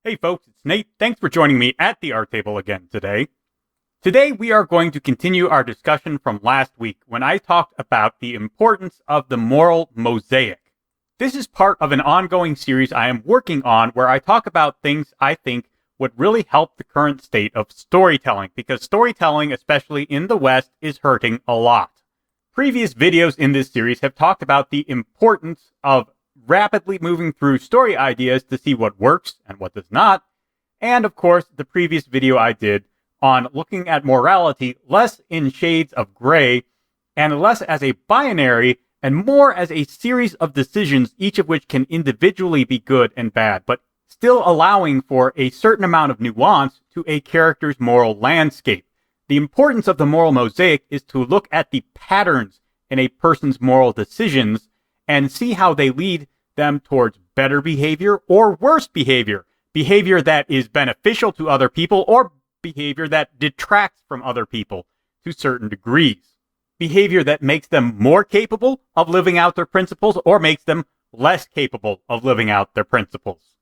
Hey folks, it's Nate. Thanks for joining me at the art table again today. Today we are going to continue our discussion from last week when I talked about the importance of the moral mosaic. This is part of an ongoing series I am working on where I talk about things I think would really help the current state of storytelling, because storytelling, especially in the West, is hurting a lot. Previous videos in this series have talked about the importance of rapidly moving through story ideas to see what works and what does not, and of course the previous video I did on looking at morality less in shades of gray and less as a binary and more as a series of decisions, each of which can individually be good and bad, but still allowing for a certain amount of nuance to a character's moral landscape. The importance of the moral mosaic is to look at the patterns in a person's moral decisions and see how they lead them towards better behavior or worse behavior, behavior that is beneficial to other people or behavior that detracts from other people to certain degrees, behavior that makes them more capable of living out their principles or makes them less capable of living out their principles.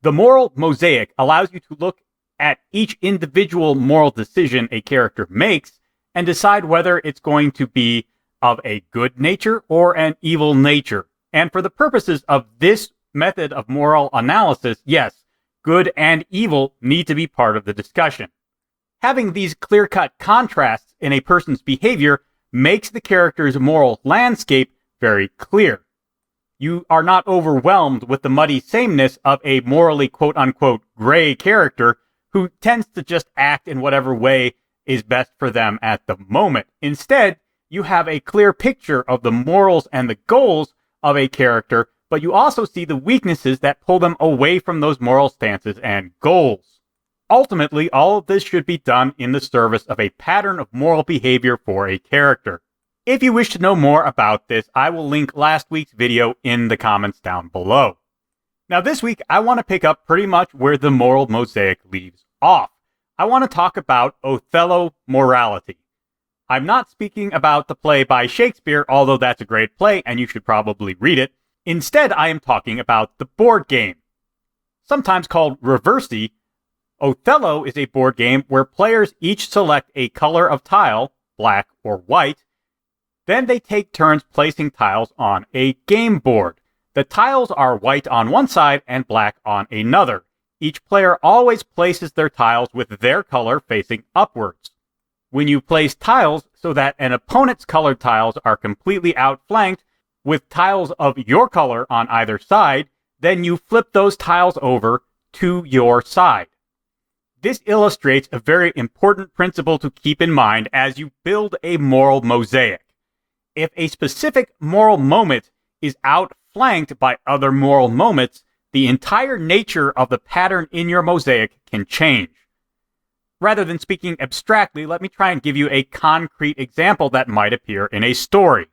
The moral mosaic allows you to look at each individual moral decision a character makes and decide whether it's going to be of a good nature or an evil nature. And for the purposes of this method of moral analysis, yes, good and evil need to be part of the discussion. Having these clear-cut contrasts in a person's behavior makes the character's moral landscape very clear. You are not overwhelmed with the muddy sameness of a morally quote-unquote gray character who tends to just act in whatever way is best for them at the moment. Instead, you have a clear picture of the morals and the goals of a character, but you also see the weaknesses that pull them away from those moral stances and goals. Ultimately, all of this should be done in the service of a pattern of moral behavior for a character. If you wish to know more about this, I will link last week's video in the comments down below. Now this week, I want to pick up pretty much where the moral mosaic leaves off. I want to talk about Othello morality. I'm not speaking about the play by Shakespeare, although that's a great play and you should probably read it. Instead, I am talking about the board game. Sometimes called Reversey, Othello is a board game where players each select a color of tile, black or white. Then they take turns placing tiles on a game board. The tiles are white on one side and black on another. Each player always places their tiles with their color facing upwards. When you place tiles so that an opponent's colored tiles are completely outflanked with tiles of your color on either side, then you flip those tiles over to your side. This illustrates a very important principle to keep in mind as you build a moral mosaic. If a specific moral moment is outflanked by other moral moments, the entire nature of the pattern in your mosaic can change. Rather than speaking abstractly, let me try and give you a concrete example that might appear in a story.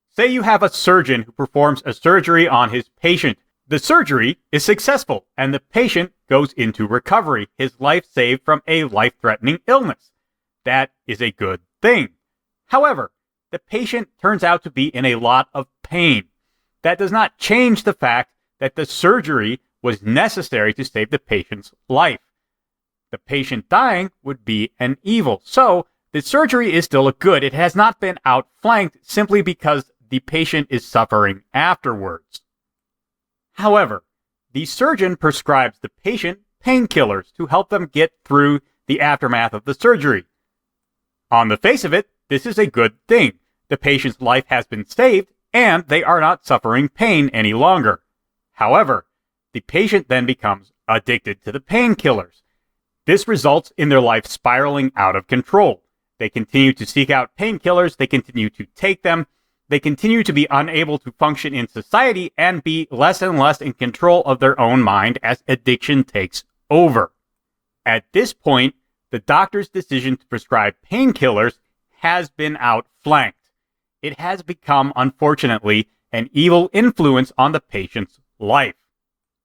Say you have a surgeon who performs a surgery on his patient. The surgery is successful, and the patient goes into recovery, his life saved from a life-threatening illness. That is a good thing. However, the patient turns out to be in a lot of pain. That does not change the fact that the surgery was necessary to save the patient's life. The patient dying would be an evil. So, the surgery is still a good. It has not been outflanked simply because the patient is suffering afterwards. However, the surgeon prescribes the patient painkillers to help them get through the aftermath of the surgery. On the face of it, this is a good thing. The patient's life has been saved, and they are not suffering pain any longer. However, the patient then becomes addicted to the painkillers. This results in their life spiraling out of control. They continue to seek out painkillers, they continue to take them, they continue to be unable to function in society and be less and less in control of their own mind as addiction takes over. At this point, the doctor's decision to prescribe painkillers has been outflanked. It has become, unfortunately, an evil influence on the patient's life.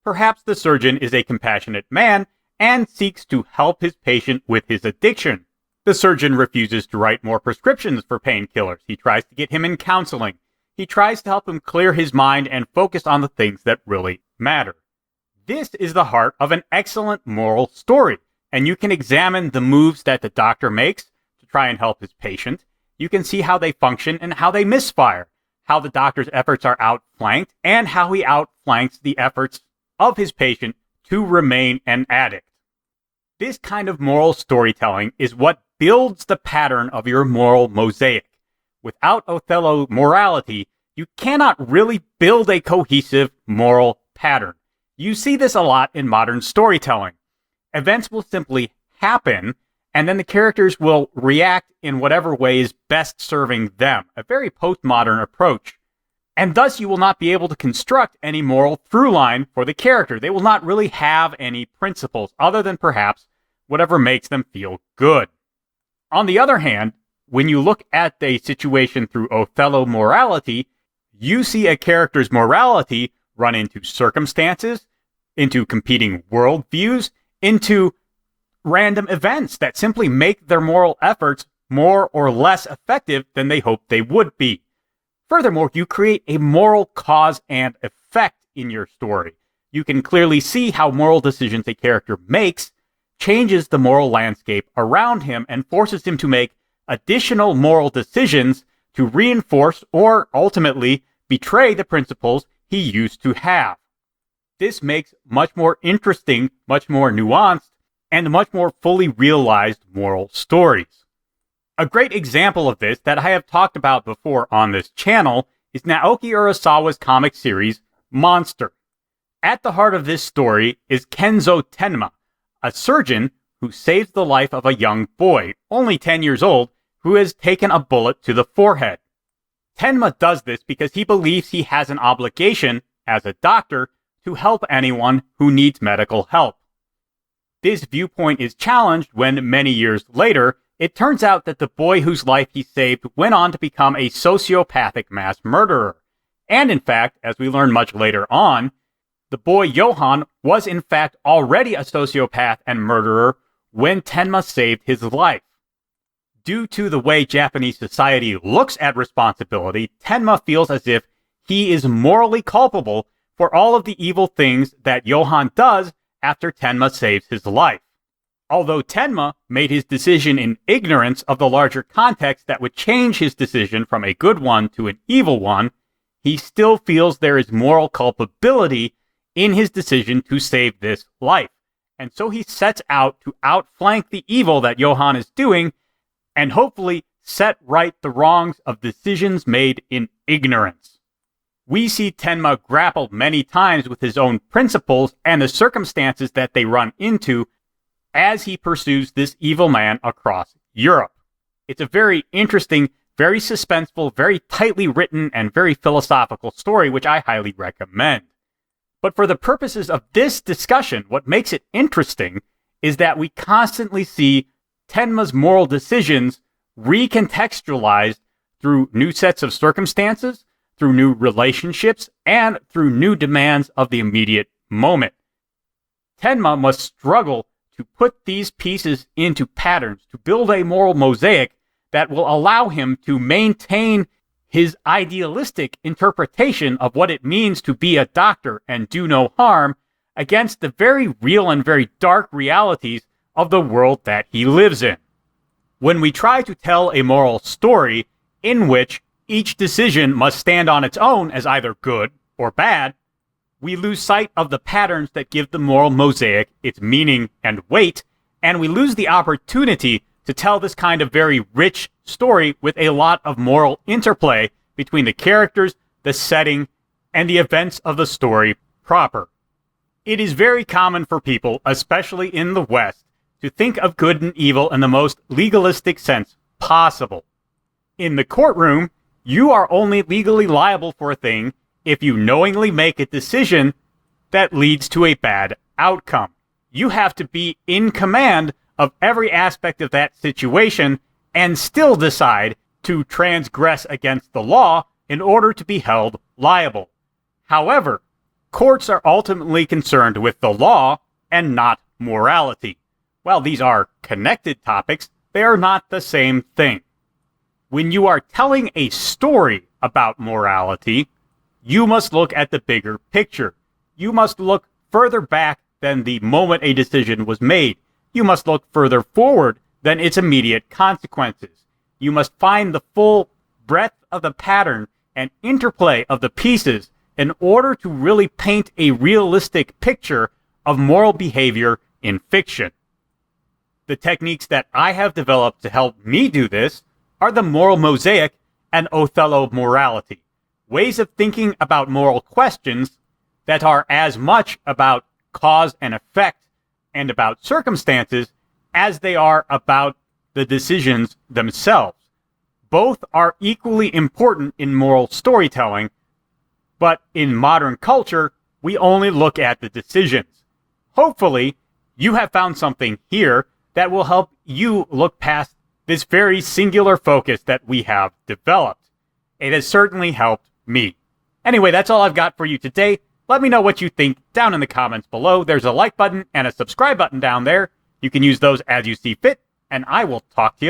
Perhaps the surgeon is a compassionate man and seeks to help his patient with his addiction. The surgeon refuses to write more prescriptions for painkillers. He tries to get him in counseling. He tries to help him clear his mind and focus on the things that really matter. This is the heart of an excellent moral story, and you can examine the moves that the doctor makes to try and help his patient. You can see how they function and how they misfire, how the doctor's efforts are outflanked, and how he outflanks the efforts of his patient to remain an addict. This kind of moral storytelling is what builds the pattern of your moral mosaic. Without Othello morality, you cannot really build a cohesive moral pattern. You see this a lot in modern storytelling. Events will simply happen, and then the characters will react in whatever way is best serving them, a very postmodern approach. And thus you will not be able to construct any moral through line for the character. They will not really have any principles other than perhaps whatever makes them feel good. On the other hand, when you look at a situation through Othello morality, you see a character's morality run into circumstances, into competing worldviews, into random events that simply make their moral efforts more or less effective than they hoped they would be. Furthermore, you create a moral cause and effect in your story. You can clearly see how moral decisions a character makes changes the moral landscape around him and forces him to make additional moral decisions to reinforce or ultimately betray the principles he used to have. This makes much more interesting, much more nuanced, and much more fully realized moral stories. A great example of this that I have talked about before on this channel is Naoki Urasawa's comic series, Monster. At the heart of this story is Kenzo Tenma, a surgeon who saves the life of a young boy, only 10 years old, who has taken a bullet to the forehead. Tenma does this because he believes he has an obligation, as a doctor, to help anyone who needs medical help. This viewpoint is challenged when, many years later, it turns out that the boy whose life he saved went on to become a sociopathic mass murderer. And in fact, as we learn much later on, the boy Johann was in fact already a sociopath and murderer when Tenma saved his life. Due to the way Japanese society looks at responsibility, Tenma feels as if he is morally culpable for all of the evil things that Johann does after Tenma saves his life. Although Tenma made his decision in ignorance of the larger context that would change his decision from a good one to an evil one, he still feels there is moral culpability in his decision to save this life. And so he sets out to outflank the evil that Johann is doing and hopefully set right the wrongs of decisions made in ignorance. We see Tenma grapple many times with his own principles and the circumstances that they run into as he pursues this evil man across Europe. It's a very interesting, very suspenseful, very tightly written, and very philosophical story, which I highly recommend. But for the purposes of this discussion, what makes it interesting is that we constantly see Tenma's moral decisions recontextualized through new sets of circumstances, through new relationships, and through new demands of the immediate moment. Tenma must struggle to put these pieces into patterns, to build a moral mosaic that will allow him to maintain his idealistic interpretation of what it means to be a doctor and do no harm against the very real and very dark realities of the world that he lives in. When we try to tell a moral story in which each decision must stand on its own as either good or bad, we lose sight of the patterns that give the moral mosaic its meaning and weight, and we lose the opportunity to tell this kind of very rich story with a lot of moral interplay between the characters, the setting, and the events of the story proper. It is very common for people, especially in the West, to think of good and evil in the most legalistic sense possible. In the courtroom, you are only legally liable for a thing if you knowingly make a decision that leads to a bad outcome. You have to be in command of every aspect of that situation and still decide to transgress against the law in order to be held liable. However, courts are ultimately concerned with the law and not morality. While these are connected topics, they are not the same thing. When you are telling a story about morality, you must look at the bigger picture. You must look further back than the moment a decision was made. You must look further forward than its immediate consequences. You must find the full breadth of the pattern and interplay of the pieces in order to really paint a realistic picture of moral behavior in fiction. The techniques that I have developed to help me do this are the moral mosaic and Othello morality, ways of thinking about moral questions that are as much about cause and effect and about circumstances as they are about the decisions themselves. Both are equally important in moral storytelling, but in modern culture, we only look at the decisions. Hopefully, you have found something here that will help you look past this very singular focus that we have developed. It has certainly helped me. Anyway, that's all I've got for you today. Let me know what you think down in the comments below. There's a like button and a subscribe button down there. You can use those as you see fit, and I will talk to you